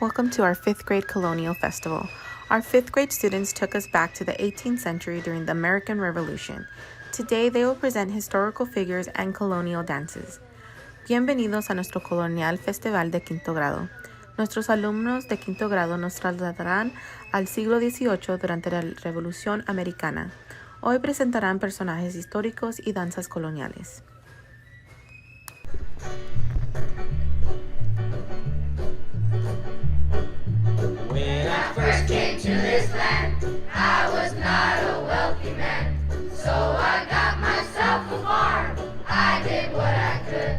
Welcome to our 5th grade Colonial Festival. Our 5th grade students took us back to the 18th century during the American Revolution. Today they will present historical figures and colonial dances. Bienvenidos a nuestro Colonial Festival de quinto grado. Nuestros alumnos de quinto grado nos trasladarán al siglo XVIII durante la Revolución Americana. Hoy presentarán personajes históricos y danzas coloniales. When I first came to this land, I was not a wealthy man. So I got myself a farm, I did what I could.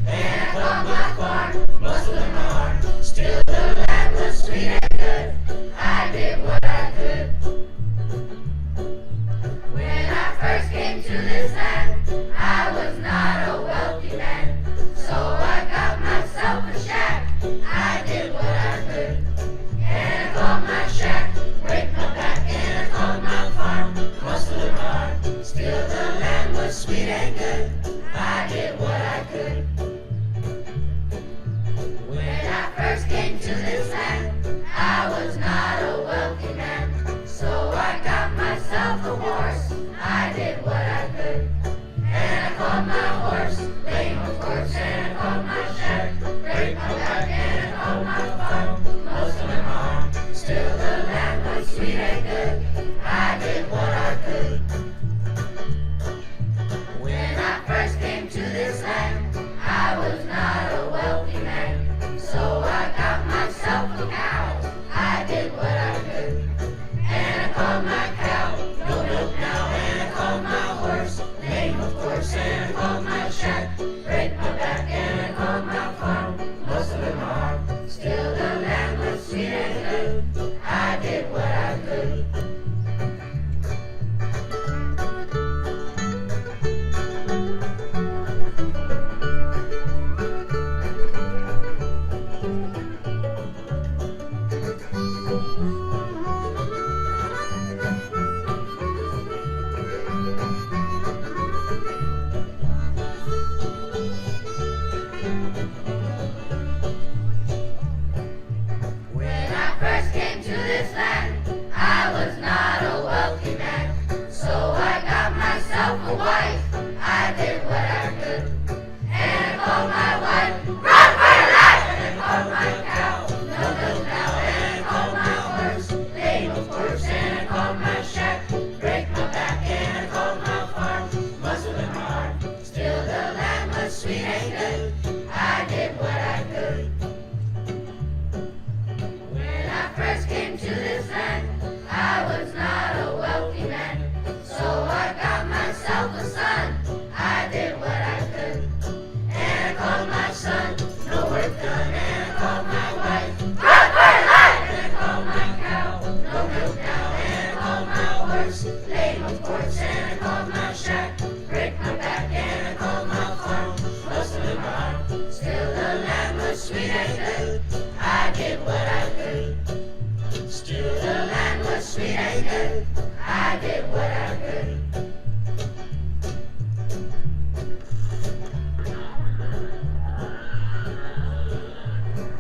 And I called my farm Muslim Arm. Still the land was sweet and good, I did what I could. When I first came to this land, I was not a wealthy man. So I got myself a shack, I did what I could. And I called my shack, break my back, and I called my farm Muslim Arm. Still the land was sweet and good, I did what I could. When I first came to this land, I was not a wealthy man. So I got myself a horse, I did what I could. And I called my horse, lame of course, and I called my shack, break my back, and I called my farm Muslim Arm. Still the land was sweet and good, I did what I could. When I first came to this land, I was not a wealthy man. So I got myself a cow, I did what I could. And I called my cow, no milk now, and I called my horse, lame of course, and I called my shack, break my back, and I called my farm Muslim Arm. Still the land was sweet and good, I did what I could. When I first came to this land, I was not a wealthy man. So I got myself a wife, I did what I could. And I called my wife, run for your life! And I called my cow, no milk now. And I called my horse, lame of course. And I called my shack, break my back. And I called my farm Muslim Arm. Still the land was sweet and good, I did what I could. When I first came to this land, I was not a wealthy man. So I got myself a son, I did what I could. And I called my son, no work done. And I called my wife, run for your life! And I called my cow, no milk now. And I called my horse, lame of course. And I called my shack, break my back. And I called my farm Muslim Arm. Still the land was sweet and good, I did what I could. Still the land was sweet and good, I did what I could.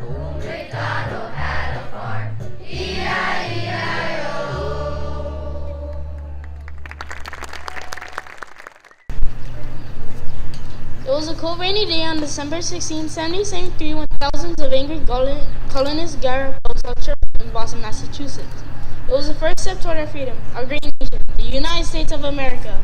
Old MacDonald had a farm, E-I-E-I-O. It was a cold, rainy day on December 16, 1773, when thousands of angry colonists gathered at South Church in Boston, Massachusetts. It was the first step toward our freedom, our great nation, the United States of America.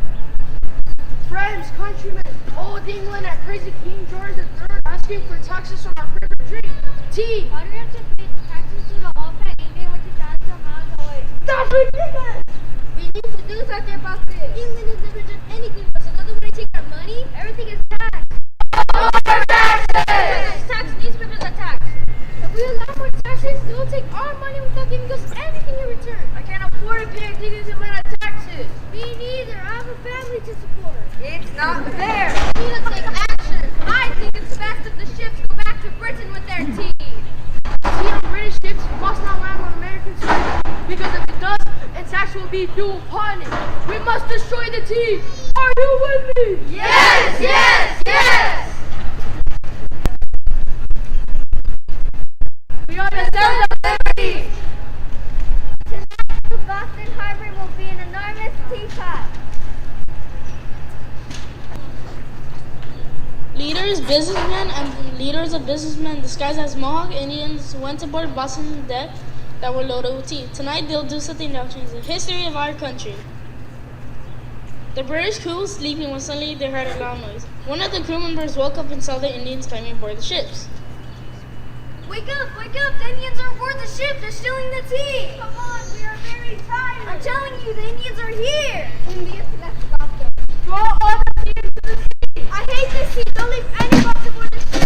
Friends, countrymen, old England and crazy King George III asking for taxes on our favorite drink, tea. Why do we have to pay taxes to the old-fat Indian which is thousands of miles away? That's ridiculous! We need to do something about this. England has never done anything for us. Another way to take our money? Everything is taxed. No more taxes! Yes, tax newspapers are taxed. If we allow more taxes, they will take our money without giving us anything in return. I can't afford to pay a ridiculous amount of taxes. Me neither. I have a family to support. It's not fair. We need to take action. I think it's best if the ships go back to Britain with their tea. Tea on British ships must not land on American soil, because if it does, a tax will be due upon it. We must destroy the tea. Are you with me? Yes, yes, yes! We are the that? Leaders of businessmen disguised as Mohawk Indians went aboard Boston deck that were loaded with tea. Tonight they'll do something that will change the history of our country. The British crew was sleeping when suddenly they heard a loud noise. One of the crew members woke up and saw the Indians climbing aboard the ships. Wake up! The Indians are aboard the ship! They're stealing the tea! Come on, we are very tired! I'm telling you, the Indians are here! Indians, let's stop them. Throw all the tea into the sea! I hate this sea! Don't leave any box aboard the ship!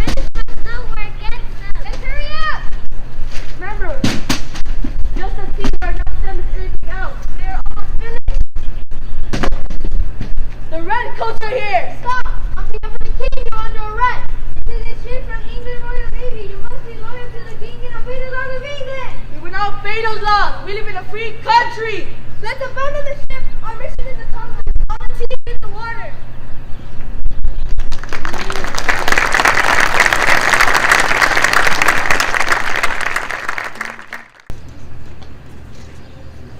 Management know we're against them! Then hurry up! Remember, just the tea right now sends everything else. They're almost finished. The redcoats are here! Stop! On behalf of the king, you're under arrest! This is a ship from England Royal Navy. You must be loyal to the king and obey the laws of England! We will not obey those laws. We live in a free country. Let's abandon the ship! Our mission is accomplished! All the tea is in the water!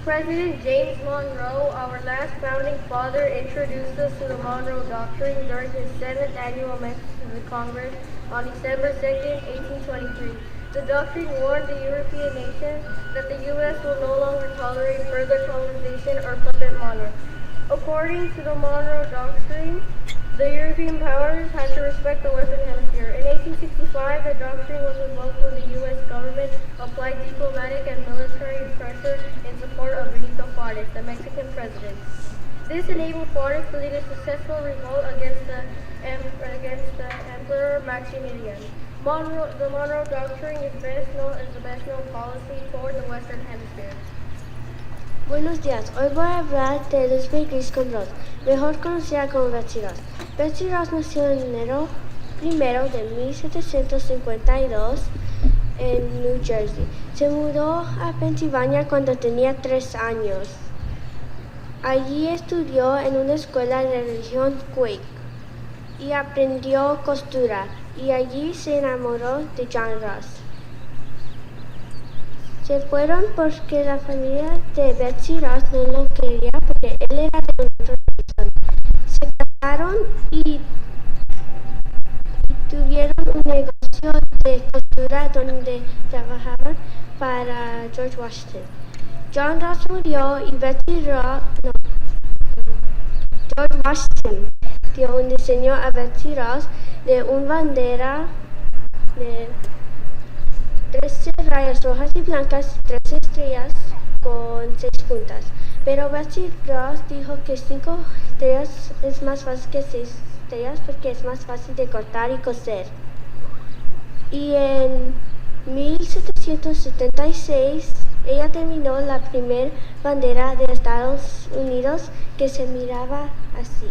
President James Monroe, our last founding father, introduced us to the Monroe Doctrine during his 7th annual message to the Congress on December 2nd, 1823. The doctrine warned the European nations that the U.S. will no longer tolerate further colonization or puppet monarchs. According to the Monroe Doctrine, the European powers had to respect the Western Hemisphere. In 1865, the doctrine was revoked when the U.S. government applied diplomatic and military pressure in support of Benito Juárez, the Mexican president. This enabled Juárez to lead a successful revolt against the Emperor Maximilian. The Monroe Doctrine is best known as the best-known policy toward the Western Hemisphere. Buenos días, hoy voy a hablar de Elizabeth Griscom Ross, mejor conocida como Betsy Ross. Betsy Ross nació en enero 1 de 1752 en New Jersey. Se mudó a Pensilvania cuando tenía 3 años. Allí estudió en una escuela de religión Quake y aprendió costura, y allí se enamoró de John Ross. Se fueron porque la familia de Betsy Ross no lo quería porque él era de una otra religión. Se casaron y tuvieron un negocio de costura donde trabajaban para George Washington. John Ross murió y George Washington dio un diseño a Betsy Ross de una bandera de 13 rayas rojas y blancas, 3 estrellas con 6 puntas. Pero Betsy Ross dijo que 5 estrellas es más fácil que 6 estrellas porque es más fácil de cortar y coser. Y en 1776 ella terminó la primera bandera de Estados Unidos que se miraba así.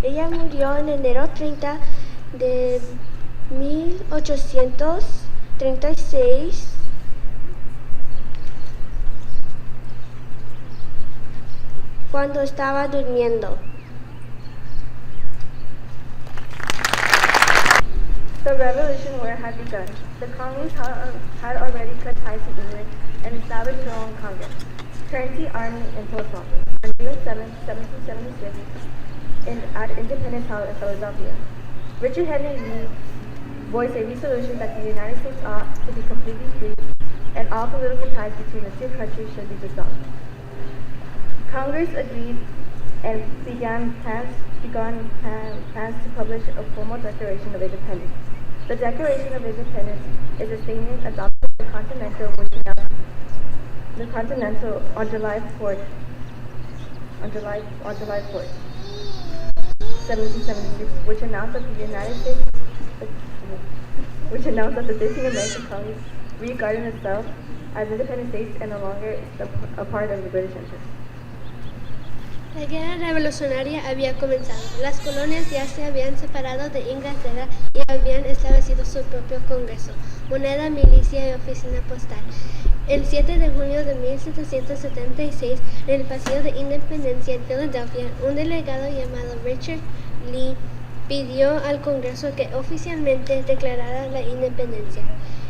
Ella murió en enero 30 de 1836 cuando estaba durmiendo. The Revolution War had begun. The colonies had already cut ties to England and established their own Congress, currency, army, and post office. On June 7, 1776, at Independence Hall in Philadelphia, Richard Henry Lee voiced a resolution that the United States ought to be completely free and all political ties between the two countries should be dissolved. Congress agreed and began plans to publish a formal Declaration of Independence. The Declaration of Independence is a statement adopted by the Continental on July 4th, 1776, which announced that the 13 American colonies regarded itself as independent states and no longer a part of the British interest. La guerra revolucionaria había comenzado. Las colonias ya se habían separado de Inglaterra y habían establecido su propio Congreso, moneda, milicia y oficina postal. El 7 de junio de 1776, en el Pasillo de Independencia en Filadelfia, un delegado llamado Richard Lee pidió al Congreso que oficialmente declarara la independencia.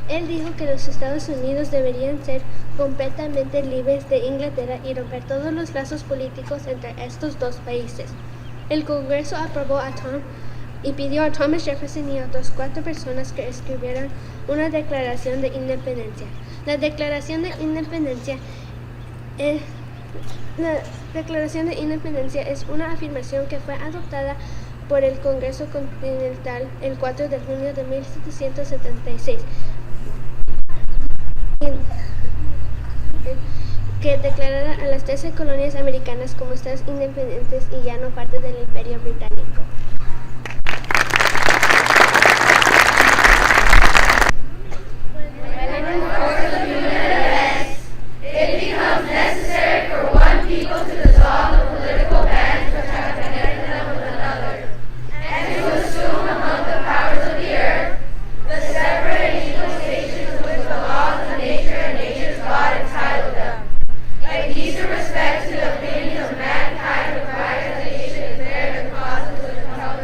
Él dijo que los Estados Unidos deberían ser completamente libres de Inglaterra y romper todos los lazos políticos entre estos dos países. El Congreso aprobó a Tom y pidió a Thomas Jefferson y a otras 4 personas que escribieran una declaración de independencia. La Declaración de Independencia es una afirmación que fue adoptada por el Congreso Continental el 4 de junio de 1776. Que declarara a las 13 colonias americanas como estados independientes y ya no parte del Imperio Británico. It becomes necessary for one people to dissolve the political bands which have connected them with another, and to assume among the powers of the earth the separate and equal stations to which the laws of nature and nature's God entitled them. A decent respect to the opinions of mankind requires that they should bear the causes which compel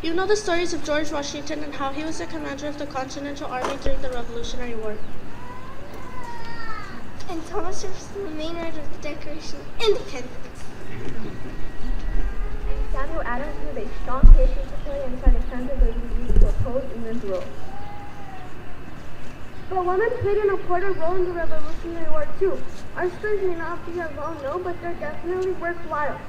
You know the stories of George Washington and how he was the commander of the Continental Army during the Revolutionary War. And Thomas Jefferson, the main writer of the Declaration of Independence. And Samuel Adams was a strong patriot supporter and tried to counter the disease to oppose England's rule. But women played an important role in the Revolutionary War too. Our stories may not be as well known, but they're definitely worthwhile.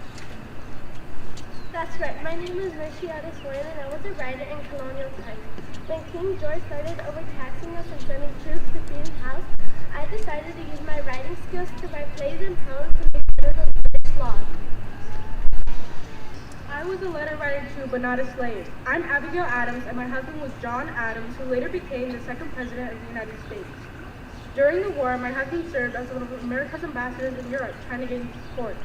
That's right. My name is Mercedes Wayne, and I was a writer in Colonial times. When King George started overtaxing us and sending troops to Queen's House, I decided to use my writing skills to write plays and poems to make fun of those British laws. I was a letter writer too, but not a slave. I'm Abigail Adams, and my husband was John Adams, who later became the second president of the United States. During the war, my husband served as one of America's ambassadors in Europe, trying to gain support.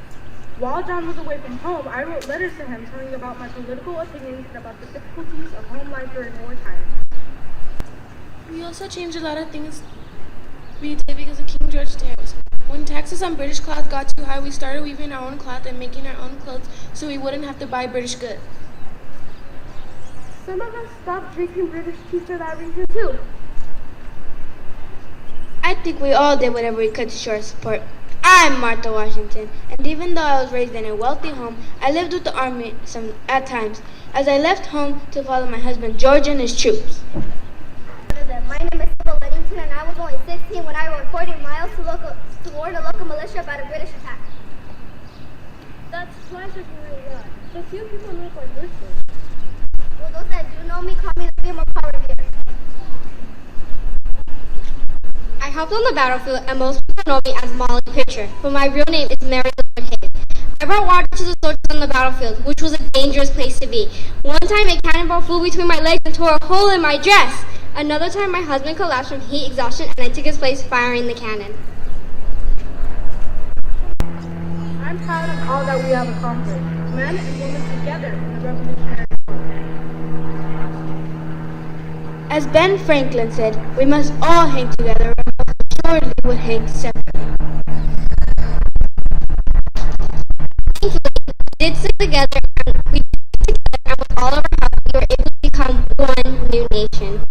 While John was away from home, I wrote letters to him telling about my political opinions and about the difficulties of home life during wartime. We also changed a lot of things we did because of King George tariffs. When taxes on British cloth got too high, we started weaving our own cloth and making our own clothes so we wouldn't have to buy British goods. Some of us stopped drinking British tea for that reason too. I think we all did whatever we could to show our support. I'm Martha Washington, and even though I was raised in a wealthy home, I lived with the army at times, as I left home to follow my husband George and his troops. My name is Sybil Weddington, and I was only 16 when I rode 40 miles to warn a local militia about a British attack. That's twice as really well. But few people know about your story. Well, those that do know me call me the Game of Power Revere. I helped on the battlefield, and most people know me as Molly Pitcher, but my real name is Mary Cave. I brought water to the soldiers on the battlefield, which was a dangerous place to be. One time, a cannonball flew between my legs and tore a hole in my dress. Another time, my husband collapsed from heat exhaustion, and I took his place firing the cannon. I'm proud of all that we have accomplished, men and women together in the Revolutionary War. As Ben Franklin said, we must all hang together, or most assuredly would hang separately. Thankfully, we did stick together, and with all of our help, we were able to become one new nation.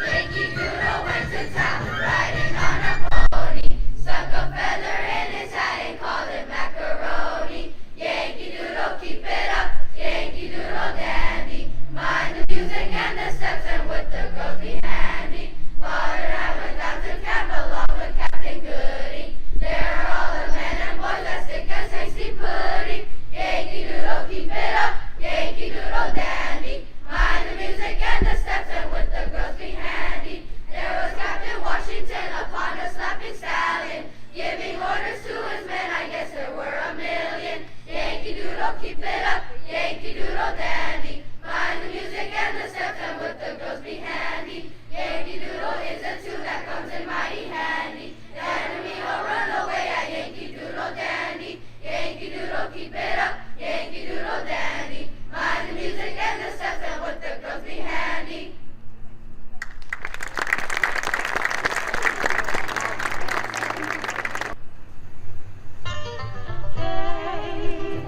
Yankee Doodle went to town, riding on a pony, stuck a feather in his hat and called it macaroni. Yankee Doodle, keep it up, Yankee Doodle dandy, mind the music and the steps and with the girls be handy. Father and I went down to camp along with Captain Goody. There are all the men and boys that stick as hasty pudding. Yankee Doodle, keep it up, Yankee Doodle dandy, mind the music and the steps and with the girls be handy. There was Captain Washington upon a slapping stallion, giving orders to his men, I guess there were a million. Yankee Doodle, keep it up, Yankee Doodle dandy, mind the music and the steps and with the girls be handy. Yankee Doodle is a tune that comes in mighty handy. The enemy will run away at Yankee Doodle dandy. Yankee Doodle, keep it up, Yankee Doodle dandy, mind the music and the steps and with the girls be handy.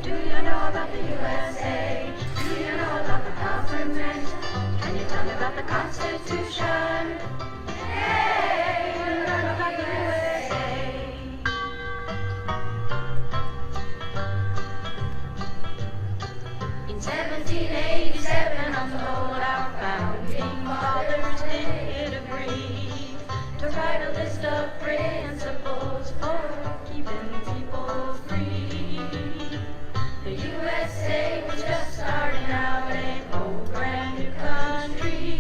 Do you know about the USA? Do you know about the continent? Can you tell me about the Constitution? Hey, learn about the USA. In 1787, I'm told our founding fathers did agree to write a list of principles for keeping people free. The USA was just starting out, a whole brand new country,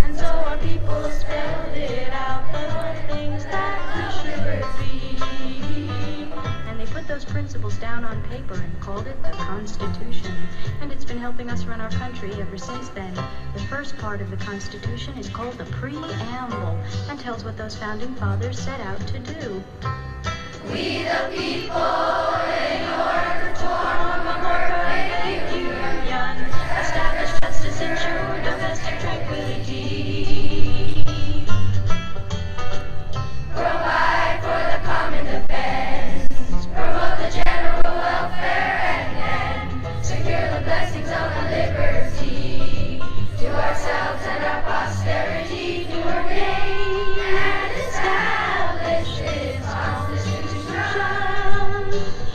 and so our people spelled it out, the things that we should be. those principles down on paper and called it the Constitution. And it's been helping us run our country ever since then. The first part of the Constitution is called the Preamble and tells what those founding fathers set out to do. We the people, in order to form a more perfect union, establish justice, ensure domestic tranquility, provide for the common defense, promote the general welfare, and then secure the blessings of the liberty to ourselves and our posterity, to ordain and establish this Constitution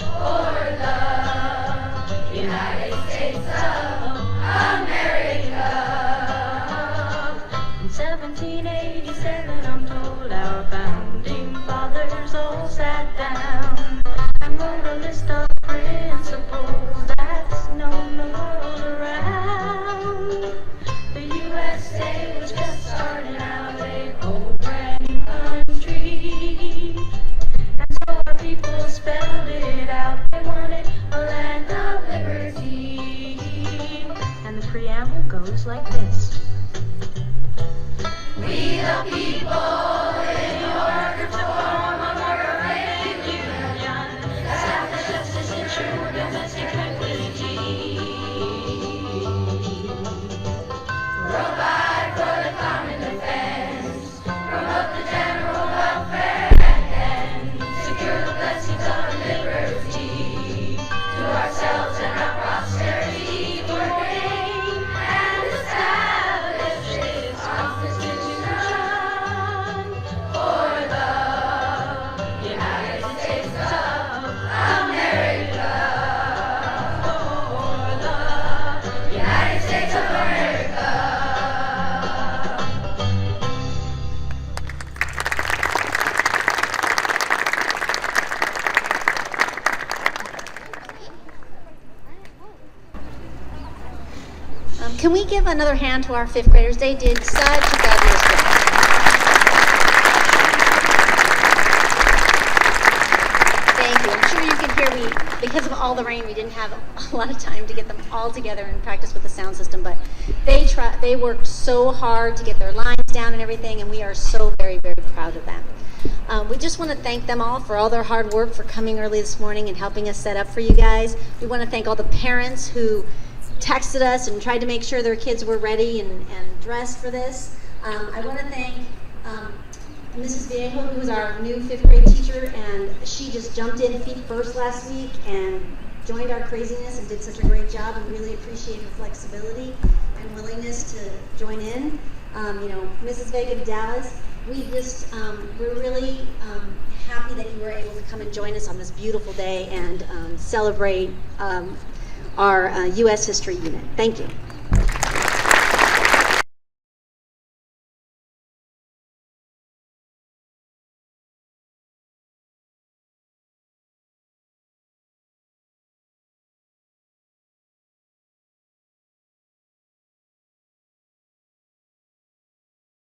for the United States of America. In 1787, I'm told our founding fathers all sat down and wrote a list of principles that's known the world around. The USA was just starting out a whole brand new country, and so our people spelled it out. They wanted a land of liberty, and the preamble goes like this. We the people, in order to form a more perfect union, establish justice, ensure domestic tranquility, provide for the common defense, promote the general welfare, and then secure the blessings of liberty to ourselves and our posterity, ordain and establish this Constitution for the United States of America. For the United States of America. Can we give another hand to our fifth graders? They did such a fabulous job. Thank you. I'm sure you can hear me. Because of all the rain, we didn't have a lot of time to get them all together and practice with the sound system, but they worked so hard to get their lines down and everything, and we are so very, very proud of them. We just want to thank them all for all their hard work, for coming early this morning and helping us set up for you guys. We want to thank all the parents who texted us and tried to make sure their kids were ready and dressed for this. I want to thank Mrs. Viejo, who is our new fifth grade teacher, and she just jumped in feet first last week and joined our craziness and did such a great job, and really appreciate her flexibility and willingness to join in. Mrs. Vega of Dallas, we're really happy that you were able to come and join us on this beautiful day and celebrate our U.S. History unit. Thank you.